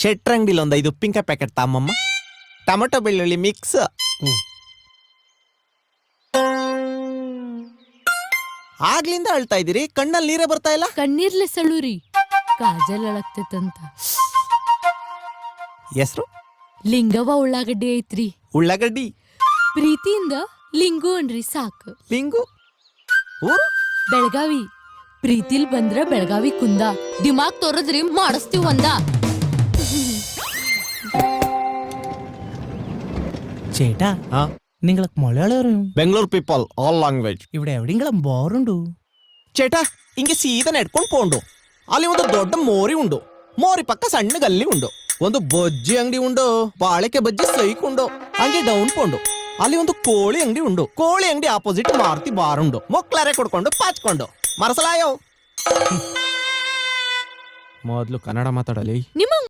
ಶೆಟ್ರ್ ಅಂಗಡಿಲಿ ಒಂದು 5 ಉಪ್ಪಿನಕಾಯಿ ಪ್ಯಾಕೆಟ್ ತಾಮಮ್ಮ. ಟೊಮೆಟೊ ಬೆಳ್ಳುಳ್ಳಿ ಮಿಕ್ಸ್. ಆಗ್ಲಿಂದ ಅಳ್ತಾ ಇದೀರಿ, ಕಣ್ಣಲ್ಲಿ ನೀರೇ ಬರ್ತಾ ಇಲ್ಲ. ಕಣ್ಣೀರ್ಲೆ ಸಳುರಿ, ಕಾಜಲ್ ಅಳಗ್ತೈತಂತ. ಹೆಸರು ಲಿಂಗವ್ವ ಉಳ್ಳಾಗಡ್ಡಿ ಐತ್ರಿ. ಉಳ್ಳಾಗಡ್ಡಿ. ಪ್ರೀತಿಯಿಂದ ಲಿಂಗು ಅನ್ರಿ ಸಾಕು. ಲಿಂಗು. ಊರು ಬೆಳಗಾವಿ. ಪ್ರೀತಿಲ್ ಬಂದ್ರ ಬೆಳಗಾವಿ ಕುಂದ. ದಿಮಾಗ್ ತೋರದ್ರಿ ಮಾಡಿಸ್ತೀವ್ ಒಂದ. ചേട്ടാ നിങ്ങൾക്ക് മലയാളം അറിയും? Bengaluru people all language. ഇവിടെ എവിടെയെങ്കിലും ബോറുണ്ടോ? ചേട്ടാ ಹಿಂಗೆ ಸೀದಾ ನೆಡ್ಕೊಂಡು ಪೋಂಡು. ಅಲ್ಲಿ ಒಂದು ದೊಡ್ಡ ಮೋರಿ ಉಂಡು. ಮೋರಿ ಪಕ್ಕ ಸಣ್ಣ ಗಲ್ಲಿ ಉಂಡು. ಒಂದು ಬಜ್ಜಿ ಅಂಗಡಿ ಉಂಡು. ಬಾಳಿಕೆ ಬಜ್ಜಿ ಸೈಕ್ ಉಂಡು. ಹಂಗೆ ಡೌನ್ ಪೋಂಡು. ಅಲ್ಲಿ ಒಂದು ಕೋಳಿ ಅಂಗಡಿ ಉಂಡು. ಕೋಳಿ ಅಂಗಡಿ ಆಪೋಸಿಟ್ ಮಾರುತಿ ಬಾರ್ ಉಂಡು. ಮೊಕ್ಲಾರೆ ಕೊಡ್ಕೊಂಡು ಪಾಚ್ಕೊಂಡು ಮರಸಲಾಯೋ. ಮೊದ್ಲು ಕನ್ನಡ ಮಾತಾಡಲಿ. ನಿಮ್ಮ